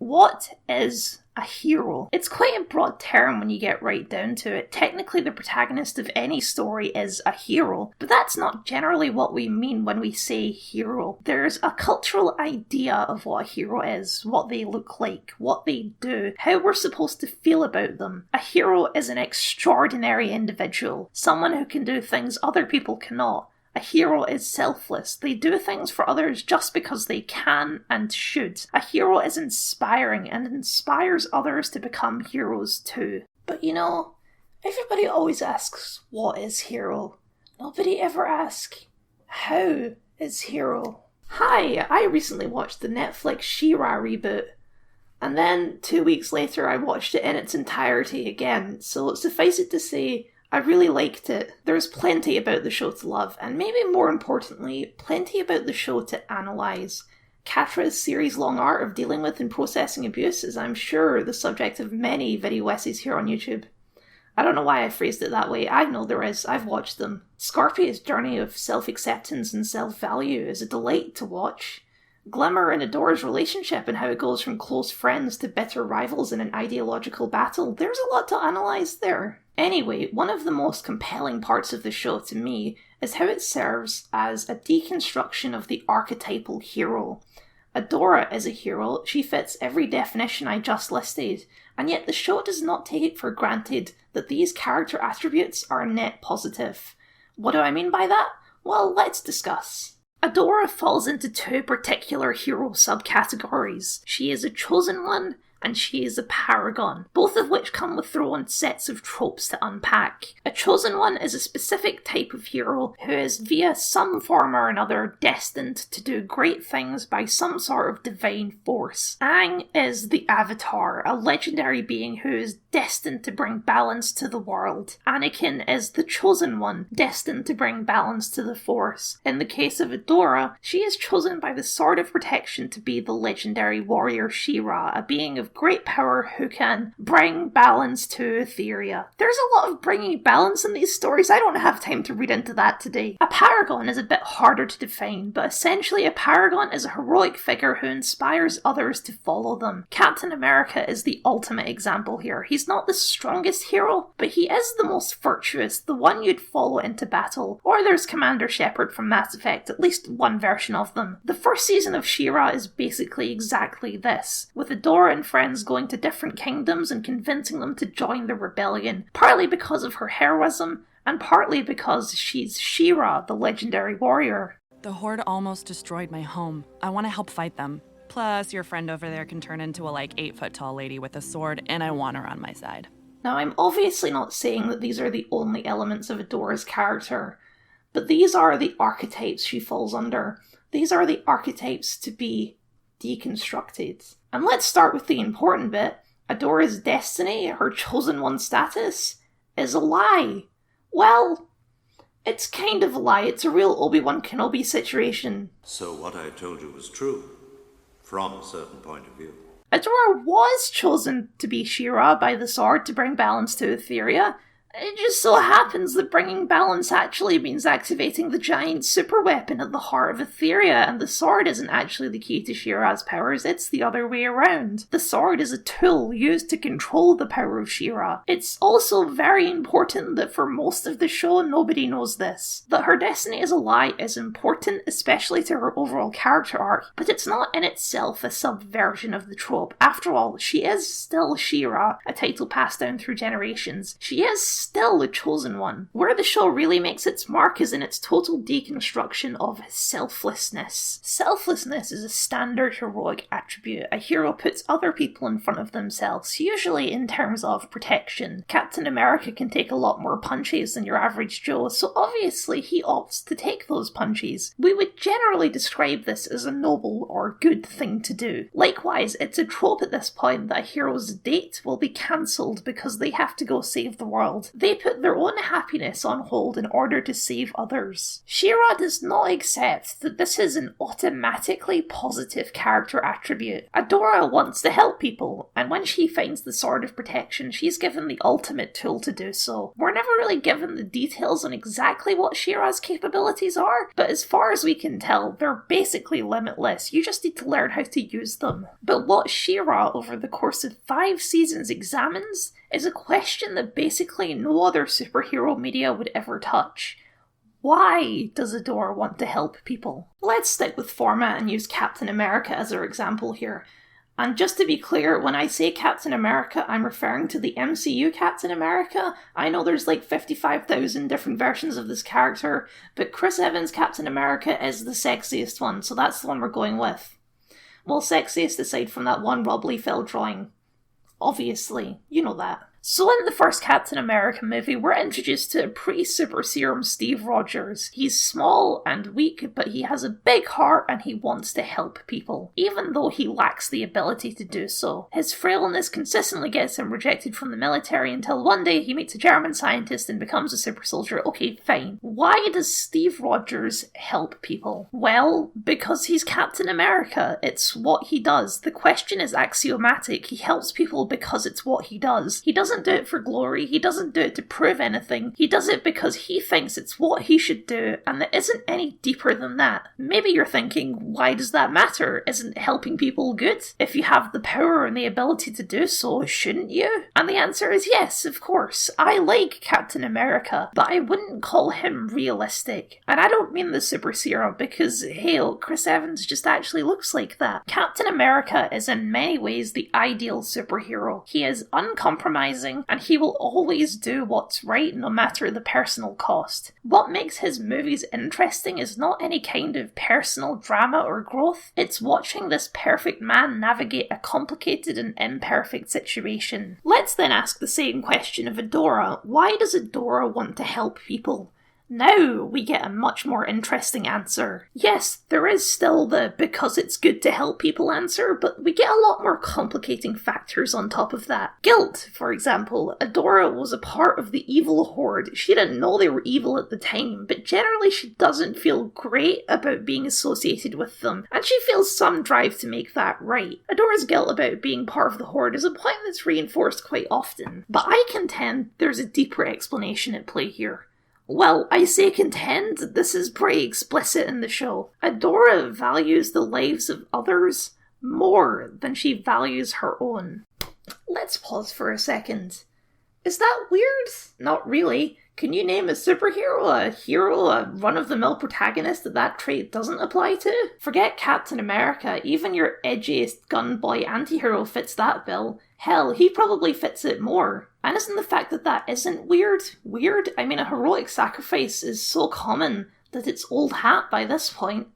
What is a hero? It's quite a broad term when you get right down to it. Technically, the protagonist of any story is a hero, but that's not generally what we mean when we say hero. There's a cultural idea of what a hero is, what they look like, what they do, how we're supposed to feel about them. A hero is an extraordinary individual, someone who can do things other people cannot. A hero is selfless. They do things for others just because they can and should. A hero is inspiring and inspires others to become heroes too. But everybody always asks, what is hero? Nobody ever asks, how is hero? Hi, I recently watched the Netflix She-Ra reboot. And then 2 weeks later I watched it in its entirety again. So suffice it to say, I really liked it. There's plenty about the show to love, and maybe more importantly, plenty about the show to analyse. Catra's series-long art of dealing with and processing abuse is, I'm sure, the subject of many video essays here on YouTube. I don't know why I phrased it that way. I know there is. I've watched them. Scorpia's journey of self-acceptance and self-value is a delight to watch. Glimmer and Adora's relationship and how it goes from close friends to bitter rivals in an ideological battle, there's a lot to analyse there. Anyway, one of the most compelling parts of the show to me is how it serves as a deconstruction of the archetypal hero. Adora is a hero, she fits every definition I just listed, and yet the show does not take it for granted that these character attributes are a net positive. What do I mean by that? Well, let's discuss. Adora falls into two particular hero subcategories. She is a chosen one, and she is a paragon, both of which come with their own sets of tropes to unpack. A chosen one is a specific type of hero who is, via some form or another, destined to do great things by some sort of divine force. Aang is the Avatar, a legendary being who is destined to bring balance to the world. Anakin is the chosen one, destined to bring balance to the Force. In the case of Adora, she is chosen by the Sword of Protection to be the legendary warrior She-Ra, a being of great power who can bring balance to Etheria. There's a lot of bringing balance in these stories. I don't have time to read into that today. A paragon is a bit harder to define, but essentially a paragon is a heroic figure who inspires others to follow them. Captain America is the ultimate example here. He's not the strongest hero, but he is the most virtuous, the one you'd follow into battle. Or there's Commander Shepard from Mass Effect, at least one version of them. The first season of She-Ra is basically exactly this, with Adora and friends going to different kingdoms and convincing them to join the rebellion, partly because of her heroism, and partly because she's She-Ra, the legendary warrior. The Horde almost destroyed my home. I want to help fight them. Plus, your friend over there can turn into a 8-foot-tall lady with a sword, and I want her on my side. Now, I'm obviously not saying that these are the only elements of Adora's character, but these are the archetypes she falls under. These are the archetypes to be deconstructed. And let's start with the important bit. Adora's destiny, her chosen one status, is a lie. Well, it's kind of a lie. It's a real Obi-Wan Kenobi situation. So what I told you was true, from a certain point of view. Adora was chosen to be She-Ra by the Sword to bring balance to Etheria. It just so happens that bringing balance actually means activating the giant super weapon at the heart of Etheria, and the sword isn't actually the key to She-Ra's powers, it's the other way around. The sword is a tool used to control the power of She-Ra. It's also very important that for most of the show nobody knows this. That her destiny is a lie is important, especially to her overall character arc, but it's not in itself a subversion of the trope. After all, she is still She-Ra, a title passed down through generations. She is still the chosen one. Where the show really makes its mark is in its total deconstruction of selflessness. Selflessness is a standard heroic attribute. A hero puts other people in front of themselves, usually in terms of protection. Captain America can take a lot more punches than your average Joe, so obviously he opts to take those punches. We would generally describe this as a noble or good thing to do. Likewise, it's a trope at this point that a hero's date will be cancelled because they have to go save the world. They put their own happiness on hold in order to save others. She-Ra does not accept that this is an automatically positive character attribute. Adora wants to help people, and when she finds the Sword of Protection, she's given the ultimate tool to do so. We're never really given the details on exactly what She-Ra's capabilities are, but as far as we can tell, they're basically limitless. You just need to learn how to use them. But what She-Ra over the course of 5 seasons examines is a question that basically no other superhero media would ever touch. Why does Adora want to help people? Let's stick with format and use Captain America as our example here. And just to be clear, when I say Captain America, I'm referring to the MCU Captain America. I know there's like 55,000 different versions of this character, but Chris Evans' Captain America is the sexiest one, so that's the one we're going with. Well, sexiest aside from that one Rob Liefeld drawing. Obviously, you know that. So in the first Captain America movie, we're introduced to a pre-super serum Steve Rogers. He's small and weak, but he has a big heart and he wants to help people, even though he lacks the ability to do so. His frailness consistently gets him rejected from the military until one day he meets a German scientist and becomes a super soldier. Okay, fine. Why does Steve Rogers help people? Well, because he's Captain America. It's what he does. The question is axiomatic. He helps people because it's what he does. He doesn't do it for glory, he doesn't do it to prove anything, he does it because he thinks it's what he should do, and there isn't any deeper than that. Maybe you're thinking, why does that matter? Isn't helping people good? If you have the power and the ability to do so, shouldn't you? And the answer is yes, of course. I like Captain America, but I wouldn't call him realistic. And I don't mean the super serum, because hell, Chris Evans just actually looks like that. Captain America is in many ways the ideal superhero. He is uncompromising, and he will always do what's right no matter the personal cost. What makes his movies interesting is not any kind of personal drama or growth, it's watching this perfect man navigate a complicated and imperfect situation. Let's then ask the same question of Adora. Why does Adora want to help people? Now we get a much more interesting answer. Yes, there is still the because it's good to help people answer, but we get a lot more complicating factors on top of that. Guilt, for example. Adora was a part of the evil horde. She didn't know they were evil at the time, but generally she doesn't feel great about being associated with them, and she feels some drive to make that right. Adora's guilt about being part of the horde is a point that's reinforced quite often, but I contend there's a deeper explanation at play here. Well, I say contend, this is pretty explicit in the show. Adora values the lives of others more than she values her own. Let's pause for a second. Is that weird? Not really. Can you name a superhero, a hero, a run-of-the-mill protagonist that trait doesn't apply to? Forget Captain America, even your edgiest gun-boy anti-hero fits that bill. Hell, he probably fits it more. And isn't the fact that that isn't weird? Weird? I mean, a heroic sacrifice is so common that it's old hat by this point.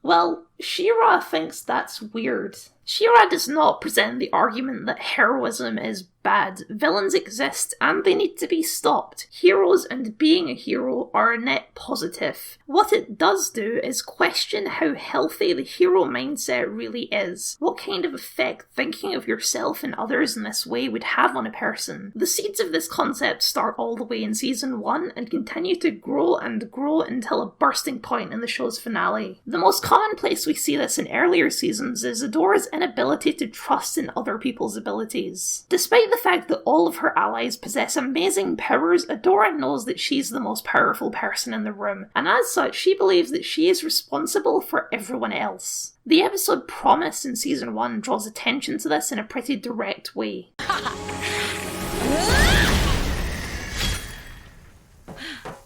Well, She-Ra thinks that's weird. She-Ra does not present the argument that heroism is bad. Villains exist and they need to be stopped. Heroes and being a hero are a net positive. What it does do is question how healthy the hero mindset really is. What kind of effect thinking of yourself and others in this way would have on a person. The seeds of this concept start all the way in season 1 and continue to grow and grow until a bursting point in the show's finale. The most common place we see this in earlier seasons is Adora's inability to trust in other people's abilities. Despite the fact that all of her allies possess amazing powers, Adora knows that she's the most powerful person in the room, and as such she believes that she is responsible for everyone else. The episode Promise in season 1 draws attention to this in a pretty direct way.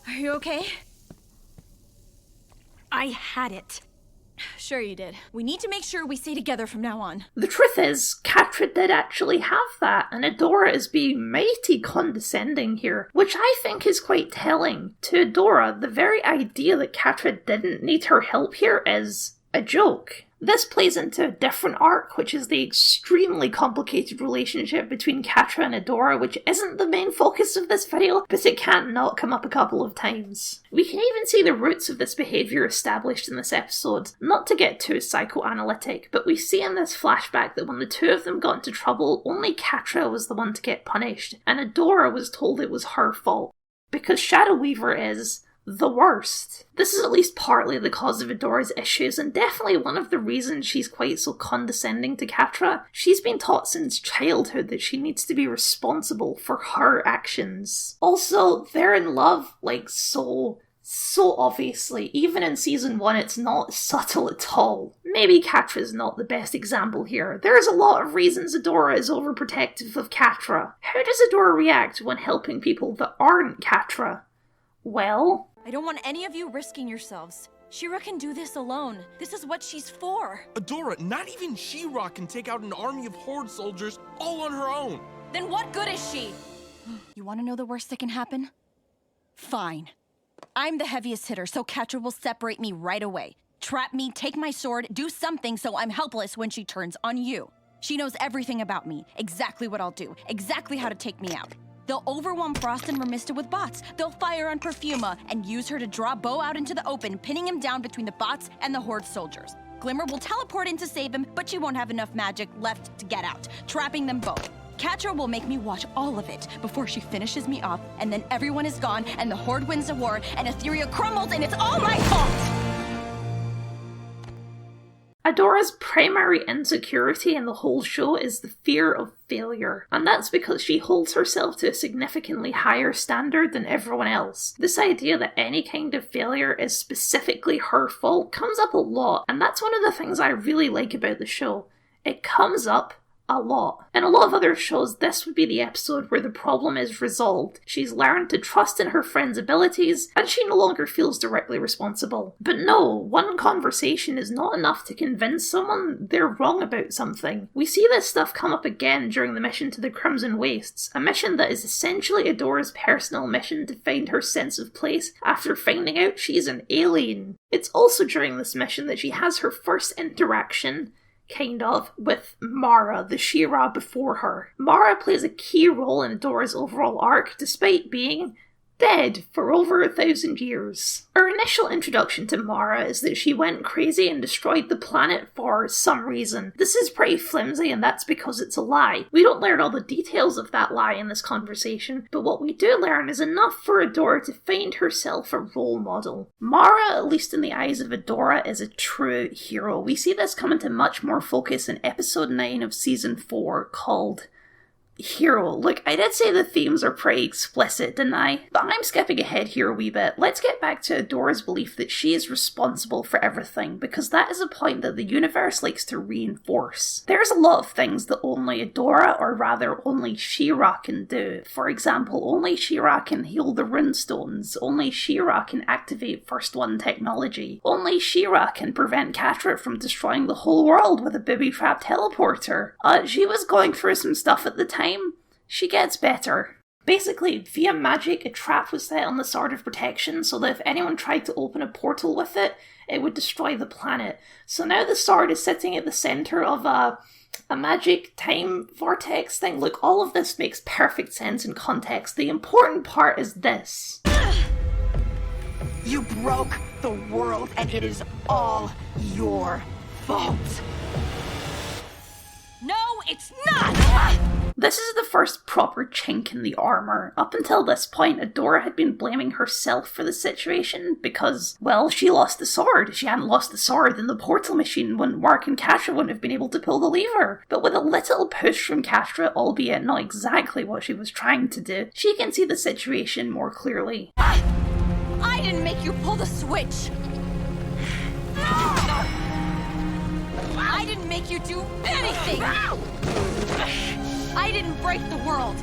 Are you okay? I had it. Sure you did. We need to make sure we stay together from now on. The truth is, Catra did actually have that, and Adora is being mighty condescending here, which I think is quite telling. To Adora, the very idea that Catra didn't need her help here is, a joke. This plays into a different arc, which is the extremely complicated relationship between Catra and Adora, which isn't the main focus of this video, but it can't not come up a couple of times. We can even see the roots of this behaviour established in this episode. Not to get too psychoanalytic, but we see in this flashback that when the two of them got into trouble, only Catra was the one to get punished, and Adora was told it was her fault. Because Shadow Weaver is the worst. This is at least partly the cause of Adora's issues, and definitely one of the reasons she's quite so condescending to Catra. She's been taught since childhood that she needs to be responsible for her actions. Also, they're in love, like, so obviously. Even in season 1, it's not subtle at all. Maybe Catra's not the best example here. There's a lot of reasons Adora is overprotective of Catra. How does Adora react when helping people that aren't Catra? Well, I don't want any of you risking yourselves. She-Ra can do this alone. This is what she's for. Adora, not even She-Ra can take out an army of Horde soldiers all on her own. Then what good is she? You want to know the worst that can happen? Fine. I'm the heaviest hitter, so Catra will separate me right away. Trap me, take my sword, do something so I'm helpless when she turns on you. She knows everything about me, exactly what I'll do, exactly how to take me out. They'll overwhelm Frost and Remista with bots. They'll fire on Perfuma and use her to draw Bo out into the open, pinning him down between the bots and the Horde soldiers. Glimmer will teleport in to save him, but she won't have enough magic left to get out, trapping them both. Catra will make me watch all of it before she finishes me off, and then everyone is gone, and the Horde wins a war, and Etheria crumbles, and it's all my fault! Adora's primary insecurity in the whole show is the fear of failure, and that's because she holds herself to a significantly higher standard than everyone else. This idea that any kind of failure is specifically her fault comes up a lot, and that's one of the things I really like about the show. It comes up a lot. In a lot of other shows, this would be the episode where the problem is resolved. She's learned to trust in her friend's abilities, and she no longer feels directly responsible. But no, one conversation is not enough to convince someone they're wrong about something. We see this stuff come up again during the mission to the Crimson Wastes, a mission that is essentially Adora's personal mission to find her sense of place after finding out she's an alien. It's also during this mission that she has her first interaction with Mara, the She-Ra before her. Mara plays a key role in Adora's overall arc, despite being dead for over 1,000 years. Our initial introduction to Mara is that she went crazy and destroyed the planet for some reason. This is pretty flimsy, and that's because it's a lie. We don't learn all the details of that lie in this conversation, but what we do learn is enough for Adora to find herself a role model. Mara, at least in the eyes of Adora, is a true hero. We see this come into much more focus in episode 9 of season 4, called Hero. Look, I did say the themes are pretty explicit, didn't I? But I'm skipping ahead here a wee bit. Let's get back to Adora's belief that she is responsible for everything, because that is a point that the universe likes to reinforce. There's a lot of things that only Adora, or rather only She-Ra, can do. For example, only She-Ra can heal the runestones, only She-Ra can activate First One technology, only She-Ra can prevent Catra from destroying the whole world with a booby-trapped teleporter. She was going through some stuff at the time. She gets better. Basically, via magic, a trap was set on the Sword of Protection so that if anyone tried to open a portal with it, it would destroy the planet. So now the sword is sitting at the centre of a magic time vortex thing. Look, all of this makes perfect sense in context. The important part is this. You broke the world, and it is all your fault. No, it's not! This is the first proper chink in the armour. Up until this point, Adora had been blaming herself for the situation because, well, she lost the sword. If she hadn't lost the sword, then the portal machine wouldn't work and Catra wouldn't have been able to pull the lever. But with a little push from Catra, albeit not exactly what she was trying to do, she can see the situation more clearly. I didn't make you pull the switch! I didn't make you do anything! I didn't break the world,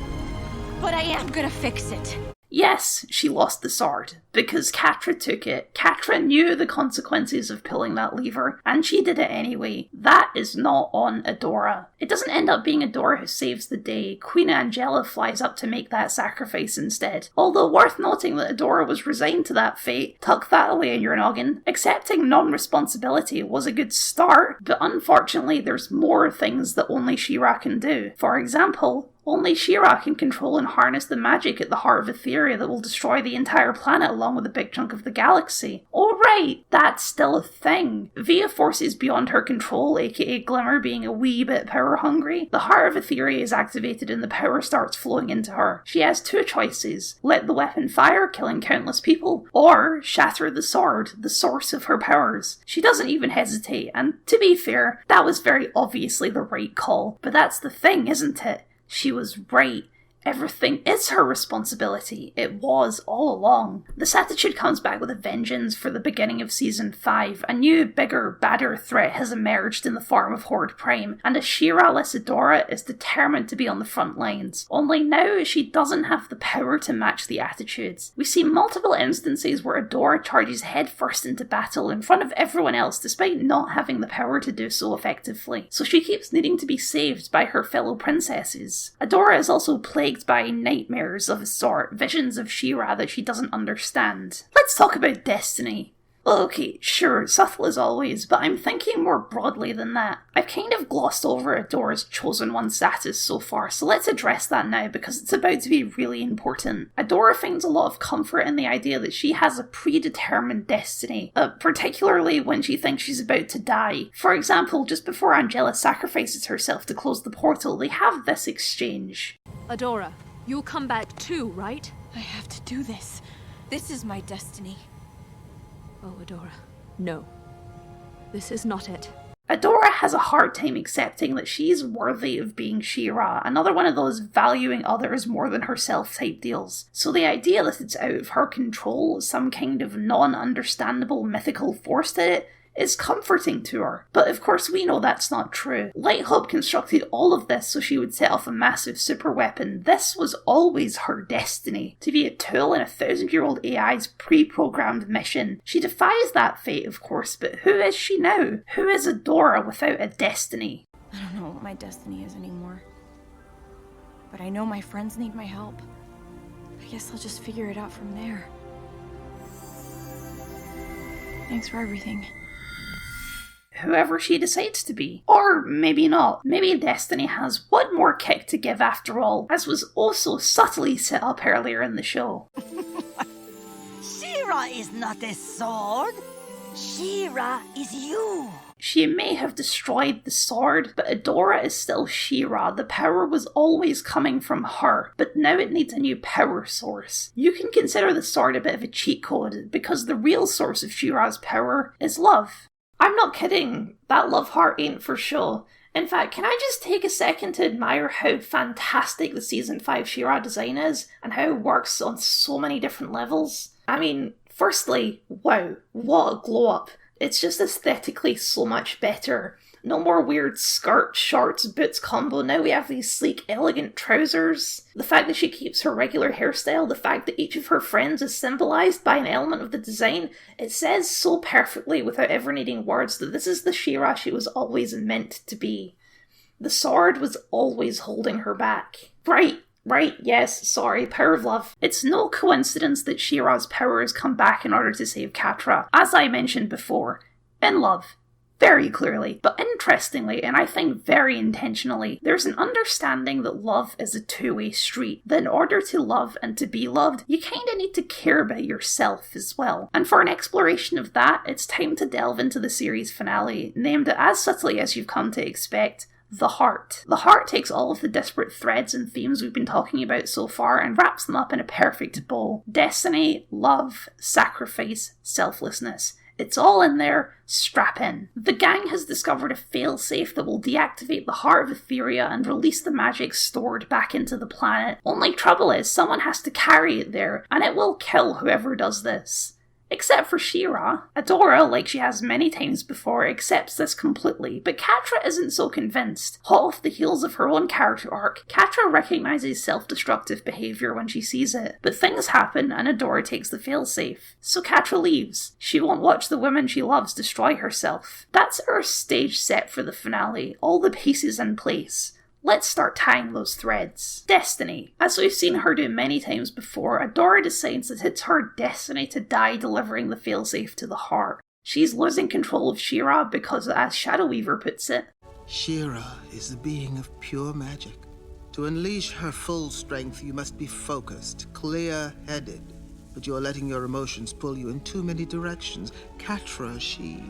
but I am gonna fix it. Yes, she lost the sword, because Catra took it. Catra knew the consequences of pulling that lever, and she did it anyway. That is not on Adora. It doesn't end up being Adora who saves the day. Queen Angela flies up to make that sacrifice instead. Although worth noting that Adora was resigned to that fate. Tuck that away in your noggin. Accepting non-responsibility was a good start, but unfortunately there's more things that only She-Ra can do. For example, only She-Ra can control and harness the magic at the heart of Etheria that will destroy the entire planet along with a big chunk of the galaxy. Oh right, that's still a thing. Via forces beyond her control, aka Glimmer being a wee bit power hungry, the heart of Etheria is activated and the power starts flowing into her. She has two choices: let the weapon fire, killing countless people, or shatter the sword, the source of her powers. She doesn't even hesitate, and to be fair, that was very obviously the right call. But that's the thing, isn't it? She was right. Everything is her responsibility. It was all along. This attitude comes back with a vengeance for the beginning of Season 5. A new, bigger, badder threat has emerged in the form of Horde Prime, and a She-Ra-less Adora is determined to be on the front lines. Only now she doesn't have the power to match the attitudes. We see multiple instances where Adora charges headfirst into battle in front of everyone else despite not having the power to do so effectively. So she keeps needing to be saved by her fellow princesses. Adora is also plagued by nightmares of a sort, visions of She-Ra that she doesn't understand. Let's talk about destiny. Okay, sure, subtle as always, but I'm thinking more broadly than that. I've kind of glossed over Adora's chosen one status so far, so let's address that now because it's about to be really important. Adora finds a lot of comfort in the idea that she has a predetermined destiny, particularly when she thinks she's about to die. For example, just before Angela sacrifices herself to close the portal, they have this exchange. Adora, you'll come back too, right? I have to do this. This is my destiny. Oh, Adora. No. This is not it. Adora has a hard time accepting that she's worthy of being She-Ra, another one of those valuing others more than herself type deals. So the idea that it's out of her control, some kind of non-understandable mythical force did it, is comforting to her. But of course we know that's not true. Light-Hope constructed all of this so she would set off a massive super weapon. This was always her destiny, to be a tool in a 1,000-year-old AI's pre-programmed mission. She defies that fate, of course, but who is she now? Who is Adora without a destiny? I don't know what my destiny is anymore. But I know my friends need my help. I guess I'll just figure it out from there. Thanks for everything. Whoever she decides to be. Or maybe not. Maybe Destiny has one more kick to give after all, as was also subtly set up earlier in the show. She-Ra is not a sword. She-Ra is you. She may have destroyed the sword, but Adora is still She-Ra. The power was always coming from her, but now it needs a new power source. You can consider the sword a bit of a cheat code, because the real source of She-Ra's power is love. I'm not kidding, that love heart ain't for show. In fact, can I just take a second to admire how fantastic the Season 5 She-Ra design is, and how it works on so many different levels? I mean, firstly, wow, what a glow up. It's just aesthetically so much better. No more weird skirt, shorts, boots combo. Now we have these sleek, elegant trousers. The fact that she keeps her regular hairstyle, the fact that each of her friends is symbolised by an element of the design, it says so perfectly without ever needing words that this is the She-Ra she was always meant to be. The sword was always holding her back. Right, yes, sorry, power of love. It's no coincidence that She-Ra's powers come back in order to save Catra, as I mentioned before, in love. Very clearly, but interestingly, and I think very intentionally, there's an understanding that love is a two-way street, that in order to love and to be loved, you kinda need to care about yourself as well. And for an exploration of that, it's time to delve into the series finale, named as subtly as you've come to expect, The Heart. The Heart takes all of the disparate threads and themes we've been talking about so far and wraps them up in a perfect bow. Destiny, love, sacrifice, selflessness. It's all in there, strap in. The gang has discovered a failsafe that will deactivate the heart of Etheria and release the magic stored back into the planet. Only trouble is, someone has to carry it there, and it will kill whoever does this. Except for She-Ra. Adora, like she has many times before, accepts this completely, but Catra isn't so convinced. Hot off the heels of her own character arc, Catra recognises self-destructive behaviour when she sees it, but things happen and Adora takes the failsafe. So Catra leaves. She won't watch the woman she loves destroy herself. That's our stage set for the finale, all the pieces in place. Let's start tying those threads. Destiny. As we've seen her do many times before, Adora decides that it's her destiny to die delivering the failsafe to the heart. She's losing control of She-Ra because, as Shadow Weaver puts it, She-Ra is a being of pure magic. To unleash her full strength, you must be focused, clear-headed. But you're letting your emotions pull you in too many directions. Catra, she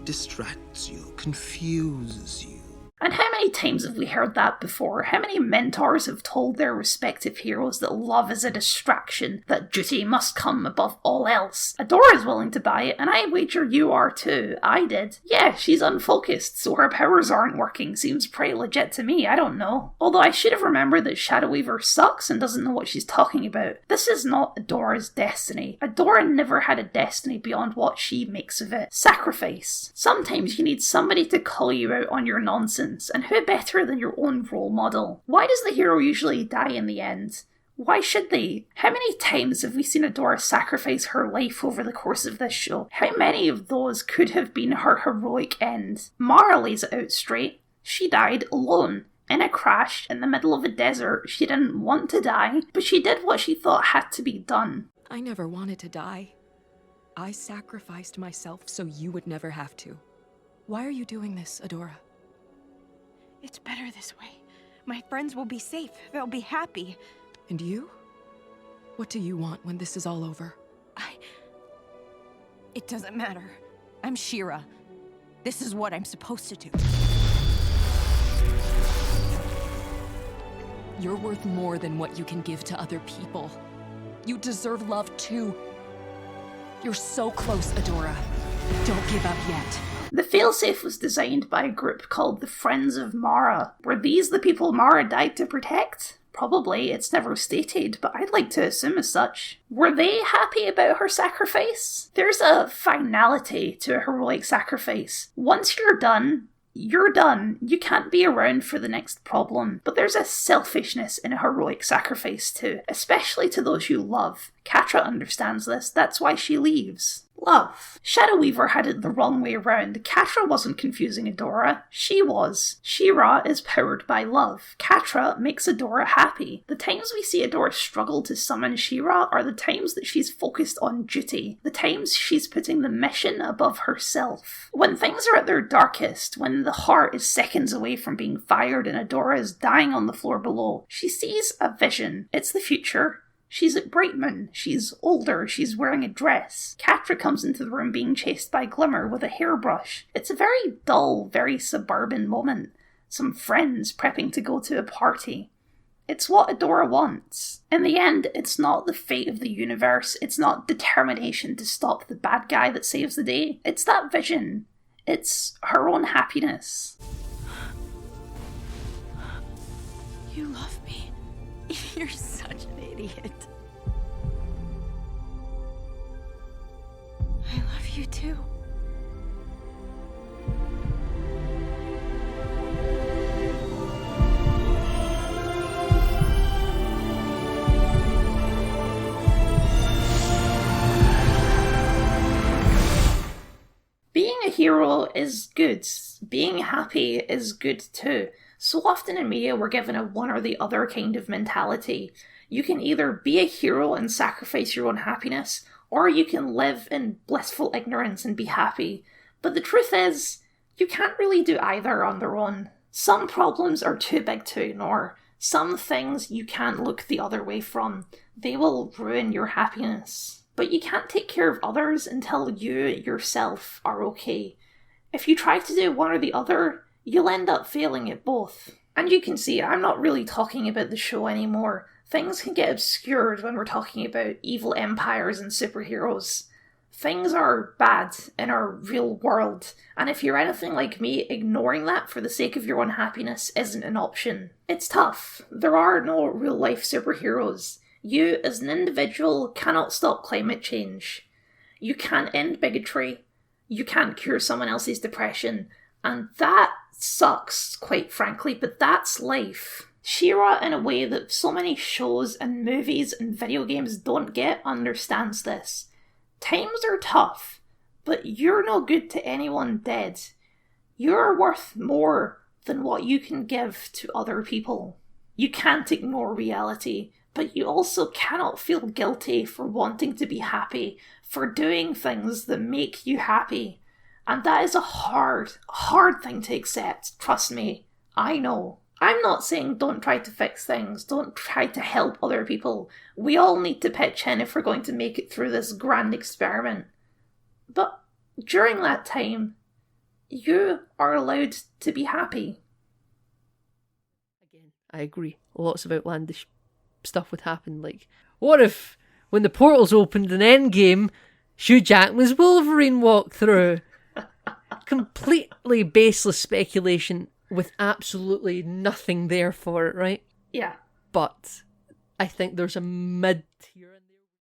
distracts you, confuses you. And how many times have we heard that before? How many mentors have told their respective heroes that love is a distraction, that duty must come above all else? Adora is willing to buy it, and I wager you are too. I did. Yeah, she's unfocused, so her powers aren't working. Seems pretty legit to me, I don't know. Although I should have remembered that Shadow Weaver sucks and doesn't know what she's talking about. This is not Adora's destiny. Adora never had a destiny beyond what she makes of it. Sacrifice. Sometimes you need somebody to call you out on your nonsense. And who better than your own role model? Why does the hero usually die in the end? Why should they? How many times have we seen Adora sacrifice her life over the course of this show? How many of those could have been her heroic end? Mara lays it out straight. She died alone. In a crash, in the middle of a desert. She didn't want to die, but she did what she thought had to be done. I never wanted to die. I sacrificed myself so you would never have to. Why are you doing this, Adora? It's better this way. My friends will be safe. They'll be happy. And you? What do you want when this is all over? It doesn't matter. I'm She-Ra. This is what I'm supposed to do. You're worth more than what you can give to other people. You deserve love too. You're so close, Adora. Don't give up yet. The failsafe was designed by a group called the Friends of Mara. Were these the people Mara died to protect? Probably, it's never stated, but I'd like to assume as such. Were they happy about her sacrifice? There's a finality to a heroic sacrifice. Once you're done. You can't be around for the next problem. But there's a selfishness in a heroic sacrifice too, especially to those you love. Catra understands this, that's why she leaves. Love. Shadow Weaver had it the wrong way around. Catra wasn't confusing Adora, she was. She-Ra is powered by love. Catra makes Adora happy. The times we see Adora struggle to summon She-Ra are the times that she's focused on duty. The times she's putting the mission above herself. When things are at their darkest, when the heart is seconds away from being fired and Adora is dying on the floor below, she sees a vision. It's the future. She's at Brightman. She's older. She's wearing a dress. Catra comes into the room being chased by Glimmer with a hairbrush. It's a very dull, very suburban moment. Some friends prepping to go to a party. It's what Adora wants. In the end, it's not the fate of the universe. It's not determination to stop the bad guy that saves the day. It's that vision. It's her own happiness. You love me. You're such an idiot. I love you too. Being a hero is good. Being happy is good too. So often in media we're given a one or the other kind of mentality. You can either be a hero and sacrifice your own happiness, or you can live in blissful ignorance and be happy. But the truth is, you can't really do either on their own. Some problems are too big to ignore. Some things you can't look the other way from. They will ruin your happiness. But you can't take care of others until you yourself are okay. If you try to do one or the other, you'll end up failing at both. And you can see, I'm not really talking about the show anymore. Things can get obscured when we're talking about evil empires and superheroes. Things are bad in our real world, and if you're anything like me, ignoring that for the sake of your own happiness isn't an option. It's tough. There are no real-life superheroes. You, as an individual, cannot stop climate change. You can't end bigotry. You can't cure someone else's depression. And that sucks, quite frankly, but that's life. She-Ra, in a way that so many shows and movies and video games don't get, understands this. Times are tough, but you're no good to anyone dead. You're worth more than what you can give to other people. You can't ignore reality, but you also cannot feel guilty for wanting to be happy, for doing things that make you happy. And that is a hard thing to accept, trust me. I know. I'm not saying don't try to fix things, don't try to help other people. We all need to pitch in if we're going to make it through this grand experiment. But during that time, you are allowed to be happy. Again, I agree. Lots of outlandish stuff would happen. Like, what if, when the portals opened in Endgame, Hugh Jackman's Wolverine walked through? Completely baseless speculation with absolutely nothing there for it, right? Yeah. But I think there's a mid-tier